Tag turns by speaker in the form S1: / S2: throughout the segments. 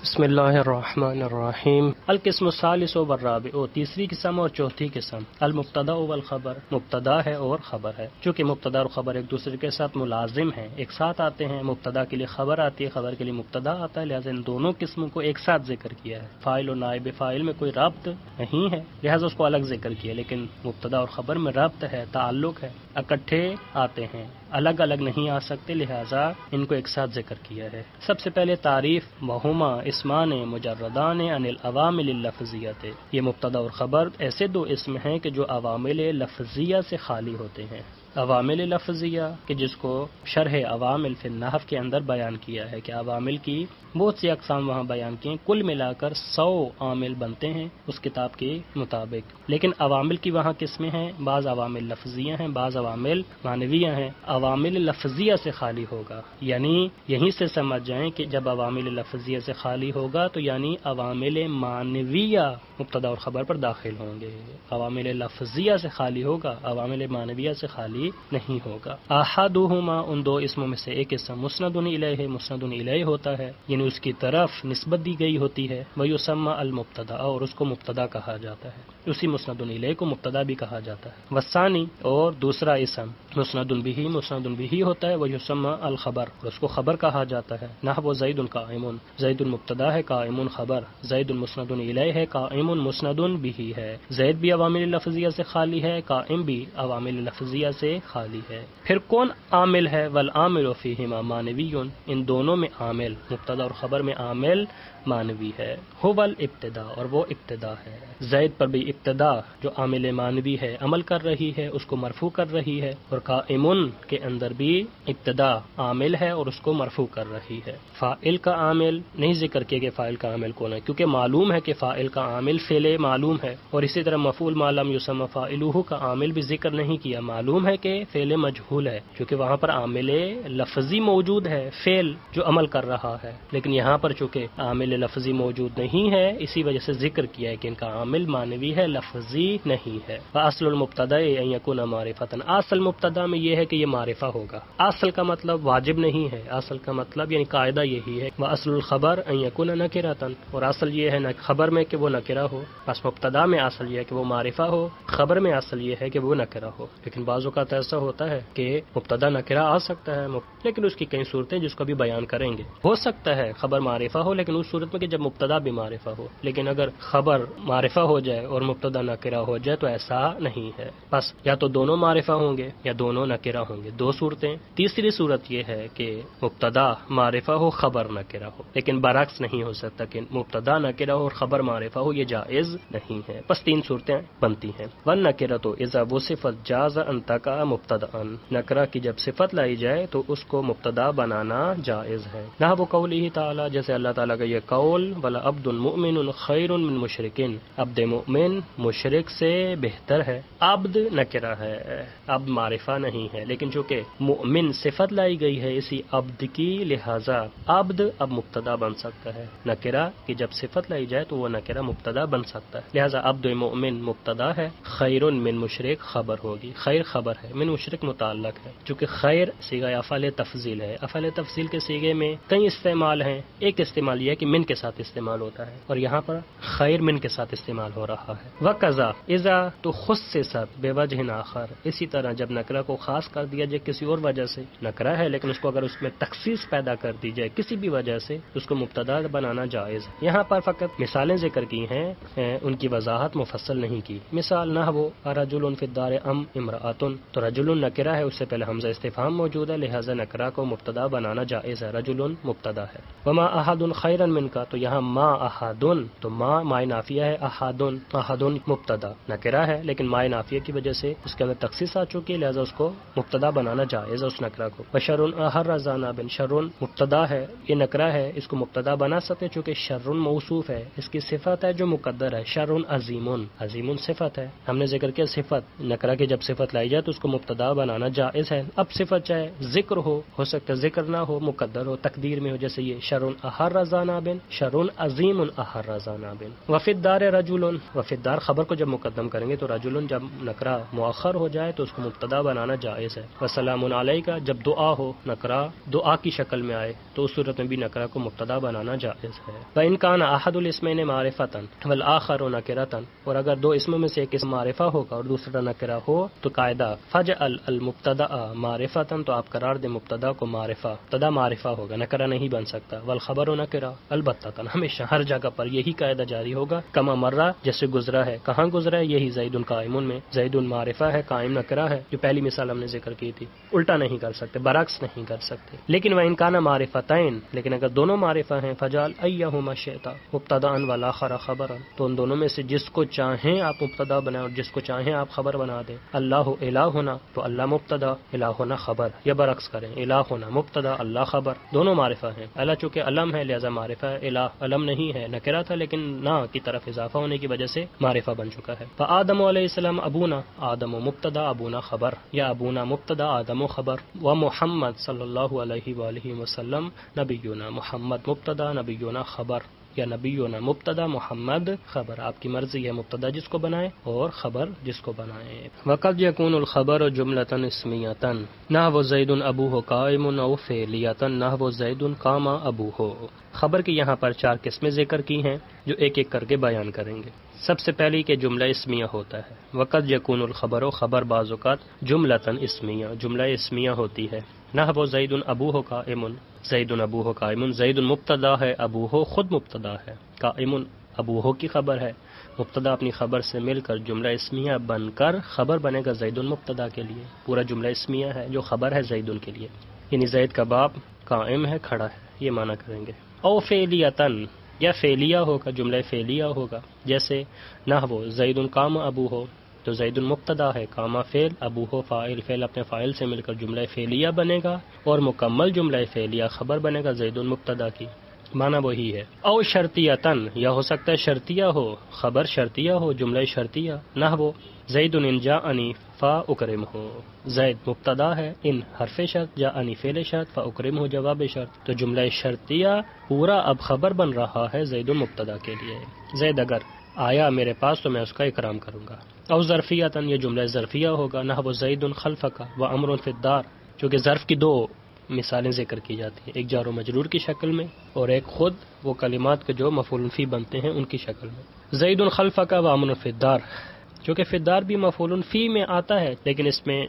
S1: بسم اللہ الرحمن الرحیم۔ القسم الثالث والرابع، تیسری قسم اور چوتھی قسم، المبتدا والخبر، مبتدا ہے اور خبر ہے۔ چونکہ مبتدا اور خبر ایک دوسرے کے ساتھ ملازم ہیں، ایک ساتھ آتے ہیں، مبتدا کے لیے خبر آتی ہے، خبر کے لیے مبتدا آتا ہے، لہٰذا ان دونوں قسموں کو ایک ساتھ ذکر کیا ہے۔ فاعل اور نائب فاعل میں کوئی ربط نہیں ہے، لہٰذا اس کو الگ ذکر کیا، لیکن مبتدا اور خبر میں ربط ہے، تعلق ہے، اکٹھے آتے ہیں، الگ الگ نہیں آ سکتے، لہٰذا ان کو ایک ساتھ ذکر کیا ہے۔ سب سے پہلے تعریف، وہما اسمان مجردان عن العوامل اللفظیت، یہ مبتدا اور خبر ایسے دو اسم ہیں کہ جو عوامل لفظیہ سے خالی ہوتے ہیں۔ عوامل لفظیہ کہ جس کو شرح عوامل فی النحو کے اندر بیان کیا ہے کہ عوامل کی بہت سی اقسام وہاں بیان کی ہیں، کل ملا کر 100 عامل بنتے ہیں اس کتاب کے مطابق، لیکن عوامل کی وہاں قسمیں ہیں، بعض عوامل لفظیہ ہیں، بعض عوامل معنویہ ہیں۔ عوامل لفظیہ سے خالی ہوگا یعنی یہیں سے سمجھ جائیں کہ جب عوامل لفظیہ سے خالی ہوگا تو یعنی عوامل معنویہ مبتدا اور خبر پر داخل ہوں گے۔ عوامل لفظیہ سے خالی ہوگا، عوامل معنویہ سے خالی نہیں ہوگا۔ احدہما، ان دو اسموں میں سے ایک اسم مسند الیہ، مسند الیہ ہوتا ہے یعنی اس کی طرف نسبت دی گئی ہوتی ہے، ویسمى المبتدا، اور اس کو مبتدا کہا جاتا ہے، اسی مسند الیہ کو مبتدا بھی کہا جاتا ہے۔ والثانی، اور دوسرا اسم مسند بہ، مسند بہ ہوتا ہے، ویسمى الخبر، اور اس کو خبر کہا جاتا ہے۔ نحو زید قائم، زید مبتدا ہے، قائم خبر، زید مسند الیہ ہے، قائم مسند بہ ہے۔ زید بھی عوامل لفظیہ سے خالی ہے، قائم بھی عوامل لفظیہ سے خالی ہے۔ پھر کون عامل ہے؟ والعامل فیہما معنوی، ان دونوں میں عامل، مبتدا اور خبر میں عامل معنوی ہے۔ هو الابتدا، اور وہ ابتدا ہے۔ زید پر بھی ابتدا جو عامل معنوی ہے عمل کر رہی ہے، اس کو مرفوع کر رہی ہے، اور قائمن کے اندر بھی ابتدا عامل ہے اور اس کو مرفوع کر رہی ہے۔ فاعل کا عامل نہیں ذکر کیا کہ فاعل کا عامل کون ہے، کیونکہ معلوم ہے کہ فاعل کا عامل فعل معلوم ہے، اور اسی طرح مفعول ما لم یسمى فاعلہ کا عامل بھی ذکر نہیں کیا، معلوم ہے کہ فعل مجہول ہے، کیونکہ وہاں پر عامل لفظی موجود ہے، فعل جو عمل کر رہا ہے، لیکن یہاں پر چونکہ عامل لفظی موجود نہیں ہے اسی وجہ سے ذکر کیا ہے کہ ان کا عامل معنوی ہے، لفظی نہیں ہے۔ اصل المبتدا ان یکون معرفۃ، اصل مبتدا میں یہ ہے کہ یہ معرفہ ہوگا۔ اصل کا مطلب واجب نہیں ہے، اصل کا مطلب یعنی قاعدہ یہی ہے، واصل الخبر ان یکون نکرۃ، اور اصل یہ ہے خبر میں کہ وہ نکرہ ہو، بس مبتدا میں اصل یہ ہے کہ وہ معرفہ ہو، خبر میں اصل یہ ہے کہ وہ نکرہ ہو۔ لیکن بعض اوقات ایسا ہوتا ہے کہ مبتدا نکرہ آ سکتا ہے، لیکن اس کی کئی صورتیں جس کو بھی بیان کریں گے۔ ہو سکتا ہے خبر معرفہ ہو لیکن اس صورت میں کہ جب مبتدا بھی معرفہ ہو، لیکن اگر خبر معرفہ ہو جائے اور مبتدا نکرہ ہو جائے تو ایسا نہیں ہے، بس یا تو دونوں معرفہ ہوں گے یا دونوں نکرہ ہوں گے، دو صورتیں۔ تیسری صورت یہ ہے کہ مبتدا معرفہ ہو، خبر نکرہ ہو، لیکن برعکس نہیں ہو سکتا کہ مبتدا نکرہ ہو اور خبر معرفہ ہو، یہ جائز نہیں ہے۔ بس تین صورتیں بنتی ہیں۔ والنکرۃ اذا وصفت جاز ان تقع مبتدأ، نکرہ کی جب صفت لائی جائے تو اس کو مبتدا بنانا جائز ہے۔ نحو قولہ تعالی، جیسے اللہ تعالیٰ کا یہ قول، ولا عبد مؤمن خیر من مشرک، عبد مؤمن مشرک سے بہتر ہے۔ عبد نکرہ ہے، عبد معرفہ نہیں ہے، لیکن چونکہ مؤمن صفت لائی گئی ہے اسی عبد کی، لہذا عبد اب مبتدا بن سکتا ہے۔ نکرہ کی جب صفت لائی جائے تو وہ نکرہ مبتدا بن سکتا ہے، لہذا عبد مؤمن مبتدا ہے، خیر من مشرک خبر ہوگی، خیر خبر ہے، من مشرک متعلق ہے، چونکہ خیر صیغہ افعال تفضیل ہے۔ افعال تفضیل کے صیغے میں کئی استعمال ہیں، ایک استعمال یہ ہے کہ من کے ساتھ استعمال ہوتا ہے، اور یہاں پر خیر من کے ساتھ استعمال ہو رہا ہے۔ وقضا اذا تو خصصت بوجہ آخر، اسی طرح جب نکرہ کو خاص کر دیا جائے کسی اور وجہ سے، نکرہ ہے لیکن اس کو اگر اس میں تخصیص پیدا کر دی جائے کسی بھی وجہ سے اس کو مبتدا بنانا جائز ہے۔ یہاں پر فقط مثالیں ذکر کی ہیں، ان کی وضاحت مفصل نہیں کی۔ مثال نحو رجل فی الدار ام امرأۃ، تو رجل نکرہ ہے، اس سے پہلے حمزہ استفہام موجود ہے، لہذا نکرہ کو مبتدا بنانا جائز ہے، رجل مبتدا ہے۔ وما احد خیرا منک، تو یہاں ما احد، تو ما مائے نافیہ ہے، احد احد مبتدا نکرہ ہے، لیکن مائے نافیہ کی وجہ سے اس کے اندر تخصیص آ چکی ہے، لہذا اس کو مبتدا بنانا جائز ہے اس نکرہ کو۔ بشر احر زانا بن، شر مبتدا ہے، یہ نکرہ ہے، اس کو مبتدا بنا سکتے چونکہ شر موصوف ہے، اس کی صفت ہے جو مقدر ہے، شر عظیم، عظیم صفت ہے، ہم نے ذکر کیا صفت، نکرہ کی جب صفت لائی جائے تو اس کو مبتدا بنانا جائز ہے۔ اب صفت چاہے ذکر ہو سکتا ہے ذکر نہ ہو، مقدر ہو، تقدیر میں ہو، جیسے یہ شرٌ احر ذانابن، شرٌ عظیم احر ذانابن۔ وفی الدار رجل، وفی الدار خبر کو جب مقدم کریں گے تو رجل جب نکرا مؤخر ہو جائے تو اس کو مبتدا بنانا جائز ہے۔ وسلام علیکہ جب دعا ہو، نکرا دعا کی شکل میں آئے تو اس صورت میں بھی نکرا کو مبتدا بنانا جائز ہے۔ وَإِن كَانَ أَحَدُ الْاسْمَيْنِ مَعْرِفَةً وَالْآخَرُ نَكِرَةً، اور اگر دو اسموں میں سے ایک اسم معرفہ ہوگا اور دوسرا نکرہ ہو تو قاعدہ فَجْعَلْ الْمُبْتَدَأَ مَعْرِفَةً، تو آپ قرار دیں مبتدا کو معرفہ، مبتدا معرفہ ہوگا، نکرہ نہیں بن سکتا۔ والخبر نکرہ البتہ، ہمیشہ ہر جگہ پر یہی قاعدہ جاری ہوگا۔ کما مرہ جیسے گزرا ہے، کہاں گزرا ہے؟ یہی زید قائم میں، زید معرفہ ہے، قائم نکرہ ہے، جو پہلی مثال ہم نے ذکر کی تھی۔ الٹا نہیں کر سکتے، برعکس نہیں کر سکتے۔ لیکن وَإِن كَانَ مَعْرِفَتَيْن، لیکن اگر دونوں معرفہ ہیں، فَجَعَلْ أَيَّهُمَا شِئْتَ مُبْتَدَأً وَالْآخَرَ خَبَرًا، تو ان دونوں میں سے جس کو چاہیں آپ مبتدا بنائیں اور جس کو چاہیں آپ خبر بنا دیں۔ اللہ الہنا تو اللہ مبتدا، الہنا خبر، یا برعکس کریں، الہنا مبتدا اللہ خبر، دونوں معرفہ ہیں۔ اللہ چونکہ علم ہے لہذا معرفہ ہے، الہ علم نہیں ہے، نکرہ تھا لیکن نا کی طرف اضافہ ہونے کی وجہ سے معرفہ بن چکا ہے۔ فآدم علیہ السلام ابونا، آدم مبتدا ابونا خبر، یا ابونا مبتدا آدم خبر۔ ومحمد صلی اللہ علیہ وآلہ وسلم نبینا، محمد مبتدا نبینا خبر، یا نبینا مبتدا محمد خبر، آپ کی مرضی ہے مبتدا جس کو بنائیں اور خبر جس کو بنائیں۔ وقد یکون الخبر جملۃ اسمیۃ نحو زید ابوہ قائم او فعلیۃ نحو زید قام ابوہ۔ خبر کی یہاں پر 4 قسمیں ذکر کی ہیں جو ایک ایک کر کے بیان کریں گے۔ سب سے پہلی کہ جملہ اسمیہ ہوتا ہے۔ وقد یکون الخبر، خبر بعض اوقات جملۃ اسمیہ، جملہ اسمیہ ہوتی ہے۔ نحو زید ابوہ قائم، زید ابوہ قائم، زید مبتدا ہے، ابوہ خود مبتدا ہے، قائم ابوہ کی خبر ہے۔ مبتدا اپنی خبر سے مل کر جملہ اسمیہ بن کر خبر بنے گا زید مبتدا کے لیے، پورا جملہ اسمیہ ہے جو خبر ہے زید کے لیے، یعنی زید کا باپ قائم ہے، کھڑا ہے، یہ معنی کریں گے۔ او فعلیتن، یا فعلیہ ہوگا، جملہ فعلیہ ہوگا، جیسے نحو زید قام ابوہ، تو زید مبتدا ہے، قام فعل، ابوہ فاعل، فعل اپنے فاعل سے مل کر جملہ فعلیہ بنے گا اور مکمل جملہ فعلیہ خبر بنے گا زید مبتدا کی، معنی وہی ہے۔ او شرطیتن، یا ہو سکتا ہے شرطیہ ہو، خبر شرطیہ ہو، جملہ شرطیہ، نحو زید ان جاءنی فاکرمہ، زید مبتدا ہے، ان حرف شرط، جاءنی فعل شرط، فاکرمہ جواب شرط، تو جملہ شرطیہ پورا اب خبر بن رہا ہے زید مبتدا کے لیے۔ زید اگر آیا میرے پاس تو میں اس کا اکرام کروں گا۔ او ظرفیتن، یہ جملہ ظرفیہ ہوگا، نحو زید خلفک وامر فی الدار، چونکہ ظرف کی 2 مثالیں ذکر کی جاتی ہیں، ایک جار و مجرور کی شکل میں اور ایک خود وہ کلمات کے جو مفعول فی بنتے ہیں ان کی شکل میں۔ زید خلفک وامر فی الدار، چونکہ فی الدار بھی مفعول فی میں آتا ہے لیکن اس میں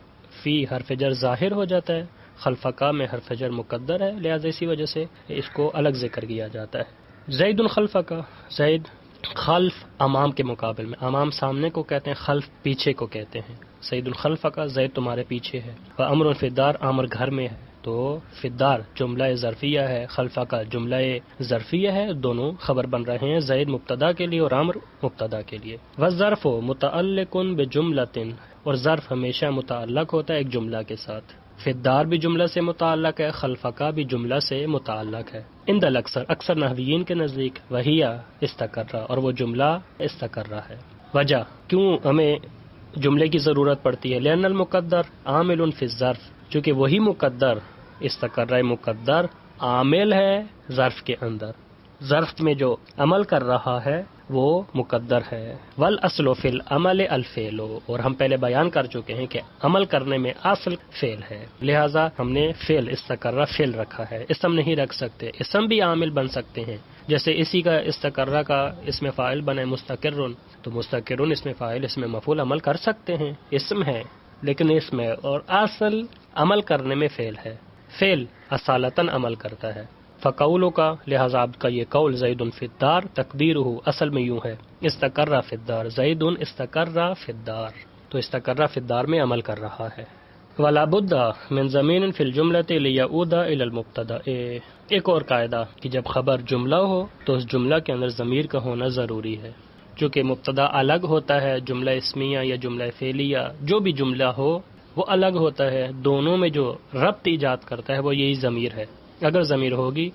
S1: فی حرف جر ظاہر ہو جاتا ہے، خلفکا میں حرف جر مقدر ہے، لہذا اسی وجہ سے اس کو الگ ذکر کیا جاتا ہے۔ زید خلفکا، زید خلف امام کے مقابل میں، امام سامنے کو کہتے ہیں، خلف پیچھے کو کہتے ہیں۔ زید خلفکا، زید تمہارے پیچھے ہے۔ وامر فی الدار، امر گھر میں ہے، تو فی الدار جملہ ظرفیہ ہے، خلفکا جملہ ظرفیہ ہے، دونوں خبر بن رہے ہیں زید مبتدا کے لیے اور امر مبتدا کے لیے۔ والظرف متعلق بجملۃ، اور ظرف ہمیشہ متعلق ہوتا ہے ایک جملہ کے ساتھ۔ فی الدار بھی جملہ سے متعلق ہے، خلفکا بھی جملہ سے متعلق ہے۔ عند الاکثر، اکثر نحویین کے نزدیک، وہی استقرہ، اور وہ جملہ استقرہ ہے۔ وجہ کیوں ہمیں جملے کی ضرورت پڑتی ہے؟ لأن المقدر عامل فی الظرف، چونکہ وہی مقدر، استقرہ مقدر عامل ہے ظرف کے اندر، ظرف میں جو عمل کر رہا ہے وہ مقدر ہے۔ والاصل فی العمل الفعل، اور ہم پہلے بیان کر چکے ہیں کہ عمل کرنے میں اصل فعل ہے، لہٰذا ہم نے فعل استقرہ فعل رکھا ہے، اسم نہیں رکھ سکتے۔ اسم بھی عامل بن سکتے ہیں، جیسے اسی کا استقرہ کا اسم فاعل بنے مستقرن، تو مستقرن اسم فاعل اسم مفعول عمل کر سکتے ہیں، اسم ہے لیکن اسم ہے، اور اصل عمل کرنے میں فعل ہے، فعل اصالتاً عمل کرتا ہے۔ فقولوں کا، لہذا آپ کا یہ قول زید فی الدار تقدیرہ اصل میں یوں ہے، استقرہ فی الدار، زید استقرہ فی الدار، تو استقرہ فی الدار میں عمل کر رہا ہے۔ ولا بد من ضمیر فی الجملۃ لیعود الی المبتدا، ایک اور قاعدہ کہ جب خبر جملہ ہو تو اس جملہ کے اندر ضمیر کا ہونا ضروری ہے، چونکہ مبتدا الگ ہوتا ہے، جملہ اسمیہ یا جملہ فعلیہ جو بھی جملہ ہو وہ الگ ہوتا ہے، دونوں میں جو ربط ایجاد کرتا ہے وہ یہی ضمیر ہے۔ اگر ضمیر ہوگی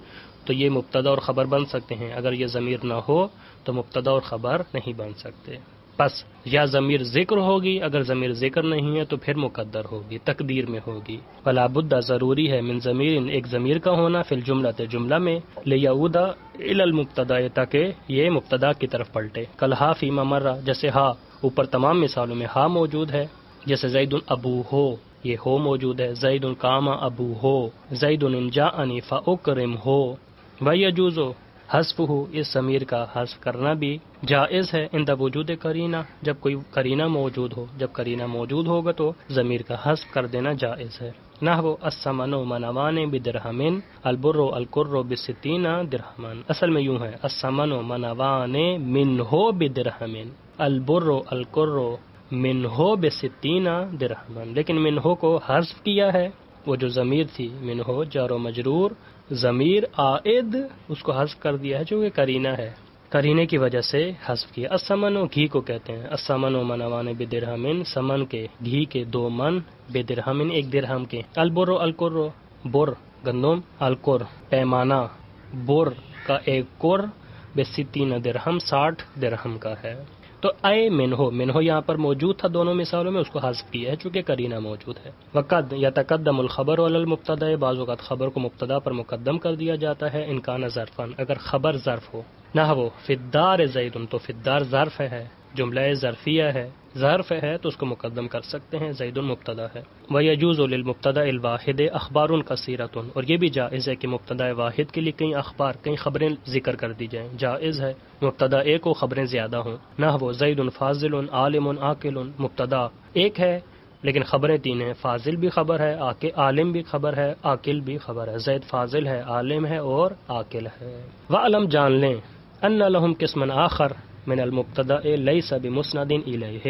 S1: تو یہ مبتدا اور خبر بن سکتے ہیں، اگر یہ ضمیر نہ ہو تو مبتدا اور خبر نہیں بن سکتے۔ پس یا ضمیر ذکر ہوگی، اگر ضمیر ذکر نہیں ہے تو پھر مقدر ہوگی، تقدیر میں ہوگی۔ ولا بد ضروری ہے من ضمیر ایک ضمیر کا ہونا فی الجملہ جملہ میں، لیعود الی المبتدا تاکہ یہ مبتدا کی طرف پلٹے، کلہا فیما مرہ جیسے ہا اوپر تمام مثالوں میں ہا موجود ہے، جیسے زید ابو ہو یہ ہو موجود ہے، زید قام ابو ہو، زید جاءنی فاکرم ہو۔ ویجوز حذف ہو اس ضمیر کا حذف کرنا بھی جائز ہے عند وجود قرینہ جب کوئی قرینہ موجود ہو، جب قرینہ موجود ہوگا تو ضمیر کا حذف کر دینا جائز ہے۔ نحو الثمن منوان بدرہمن البر القر بستین درہمن، اصل میں یوں ہے الثمن منوان منہ بدرہمن البر القر منہ بستین درہمن، لیکن منہ کو حذف کیا ہے، وہ جو ضمیر تھی منہ جار و مجرور ضمیر عائد اس کو حذف کر دیا ہے جو کہ قرینہ ہے، قرینے کی وجہ سے حذف کیا۔ الثمن گھی کو کہتے ہیں، الثمن منوان بدرہمن سمن کے گھی کے 2 من بدرہمن 1 درہم کے، البر القر بر گندم القر پیمانہ بر کا 1 قر بستین درہم 60 درہم کا ہے۔ تو اے منہو یہاں پر موجود تھا دونوں مثالوں میں، اس کو حذف کیا ہے چونکہ قرینہ موجود ہے۔ وقد یتقدم الخبر علی المبتدا بعض اوقات خبر کو مبتدا پر مقدم کر دیا جاتا ہے ان کان ظرفا اگر خبر ظرف ہو، نحو فی الدار زید تو فی الدار ظرف ہے، جملہ ظرفیہ ہے، ظرف ہے تو اس کو مقدم کر سکتے ہیں، زید مبتدا ہے۔ ویجوز للمبتدا الواحد اخبار کثیرۃ اور یہ بھی جائز ہے کہ مبتدا واحد کے لیے کئی اخبار کئی خبریں ذکر کر دی جائیں، جائز ہے مبتدا ایک ہو خبریں زیادہ ہوں، نحو زید فاضل عالم عاقل، مبتدا ایک ہے لیکن خبریں 3 ہیں، فاضل بھی خبر ہے، عالم بھی خبر ہے، عاقل بھی خبر ہے، زید فاضل ہے، عالم ہے اور عاقل ہے۔ وعلم جان لیں ان لہم قسما آخر من المبتدا لیس بمسند الیہ،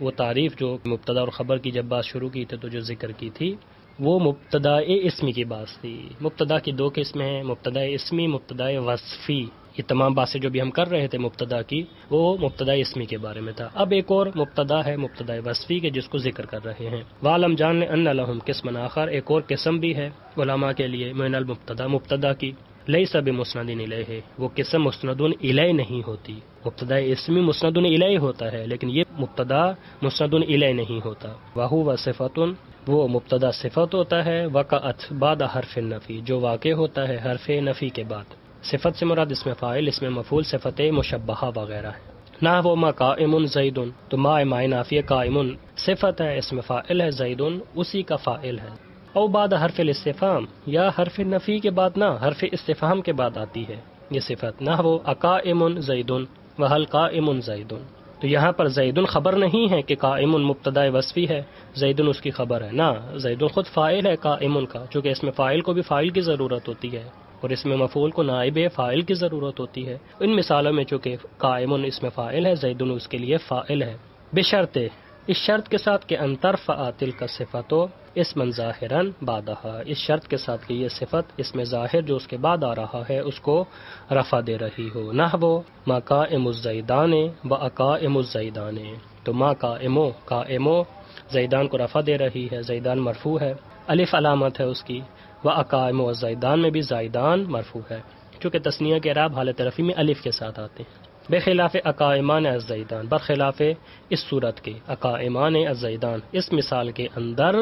S1: وہ تعریف جو مبتدا اور خبر کی جب بات شروع کی تھی تو جو ذکر کی تھی وہ مبتدا اسمی کی بات تھی۔ مبتدا کی 2 قسمیں ہیں، مبتدا اسمی، مبتدا وصفی۔ یہ تمام باتیں جو بھی ہم کر رہے تھے مبتدا کی وہ مبتدا اسمی کے بارے میں تھا، اب ایک اور مبتدا ہے مبتدا وصفی کے جس کو ذکر کر رہے ہیں۔ وعلم جان لیں ان لہم قسما آخر ایک اور قسم بھی ہے علماء کے لیے من المبتدا مبتدا کی، لیس بمسند الیہ وہ قسم مسند الیہ نہیں ہوتی، مبتدا اسمی مسند الیہ ہوتا ہے لیکن یہ مبتدا مسند الیہ نہیں ہوتا۔ وہو صفۃ وہ مبتدا صفت ہوتا ہے، وقعت بعد حرف النفی جو واقع ہوتا ہے حرف نفی کے بعد، صفت سے مراد اسم فاعل اسم مفعول صفت مشبہہ وغیرہ ہے۔ نحو ما قائم زید تو ما نافیہ قائم صفت ہے اسم فاعل ہے، زید اسی کا فاعل ہے، او بعد حرف الاستفہام یا حرف نفی کے بعد نہ حرف استفہام کے بعد آتی ہے یہ صفت، نحو اقائم زید وہل قائم زید، تو یہاں پر زید خبر نہیں ہے کہ قائم مبتدا وصفی ہے، زید اس کی خبر ہے، نہ زید خود فاعل ہے قائم کا، چونکہ اس میں فاعل کو بھی فاعل کی ضرورت ہوتی ہے اور اس میں مفعول کو نائب فاعل کی ضرورت ہوتی ہے۔ ان مثالوں میں چونکہ قائم اس میں فاعل ہے، زید اس کے لیے فاعل ہے، بشرط اس شرط کے ساتھ کہ انتر فعاتل کا صفتو اسم ظاہراً بعدہا، اس شرط کے ساتھ کہ یہ صفت اس میں ظاہر جو اس کے بعد آ رہا ہے اس کو رفع دے رہی ہو، نحو ما قائم الزیدان و اقائم الزیدان، تو ما قائمو زیدان کو رفع دے رہی ہے، زیدان مرفوع ہے، الف علامت ہے اس کی، و اقائم الزیدان میں بھی زیدان مرفوع ہے، چونکہ تثنیہ کے اعراب حالت رفع میں الف کے ساتھ آتے ہیں۔ بخلاف اقائمان الزیدان برخلاف اس صورت کے اقائمان الزیدان اس مثال کے اندر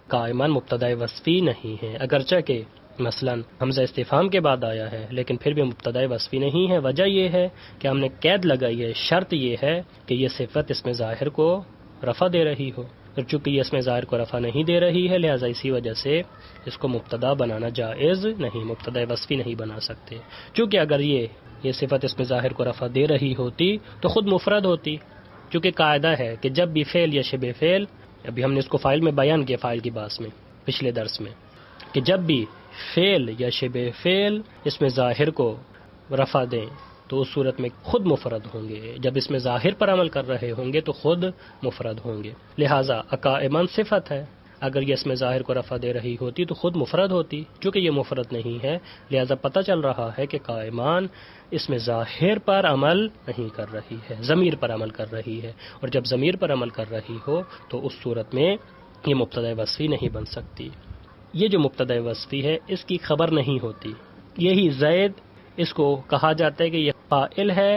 S1: قائمان مبتدا وصفی نہیں ہے، اگرچہ کہ مثلا حمزہ استفہام کے بعد آیا ہے لیکن پھر بھی مبتدا وصفی نہیں ہے، وجہ یہ ہے کہ ہم نے قید لگائی ہے، شرط یہ ہے کہ یہ صفت اس میں ظاہر کو رفع دے رہی ہو، اور چونکہ یہ اس میں ظاہر کو رفع نہیں دے رہی ہے لہٰذا اسی وجہ سے اس کو مبتدا بنانا جائز نہیں، مبتدا وصفی نہیں بنا سکتے، چونکہ اگر یہ صفت اس میں ظاہر کو رفع دے رہی ہوتی تو خود مفرد ہوتی، چونکہ قاعدہ ہے کہ جب بھی فعل یا شبہ فعل، ابھی ہم نے اس کو فاعل میں بیان کیا فاعل کی بات میں پچھلے درس میں، کہ جب بھی فعل یا شبہ فعل اس میں ظاہر کو رفع دیں تو اس صورت میں خود مفرد ہوں گے، جب اس میں ظاہر پر عمل کر رہے ہوں گے تو خود مفرد ہوں گے، لہٰذا اقائمان صفت ہے، اگر یہ اس میں ظاہر کو رفع دے رہی ہوتی تو خود مفرد ہوتی، چونکہ یہ مفرد نہیں ہے لہٰذا پتہ چل رہا ہے کہ قائمان اس میں ظاہر پر عمل نہیں کر رہی ہے، ضمیر پر عمل کر رہی ہے، اور جب ضمیر پر عمل کر رہی ہو تو اس صورت میں یہ مبتدا وصفی نہیں بن سکتی۔ یہ جو مبتدا وصفی ہے اس کی خبر نہیں ہوتی، یہی زید اس کو کہا جاتا ہے کہ یہ فاعل ہے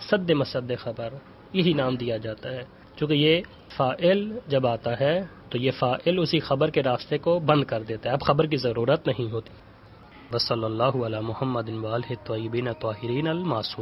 S1: صد مسد خبر، یہی نام دیا جاتا ہے، چونکہ یہ فاعل جب آتا ہے تو یہ فاعل اسی خبر کے راستے کو بند کر دیتا ہے، اب خبر کی ضرورت نہیں ہوتی۔ بس صلی اللہ علی محمد وآلہ الطیبین الطاہرین المعصومین۔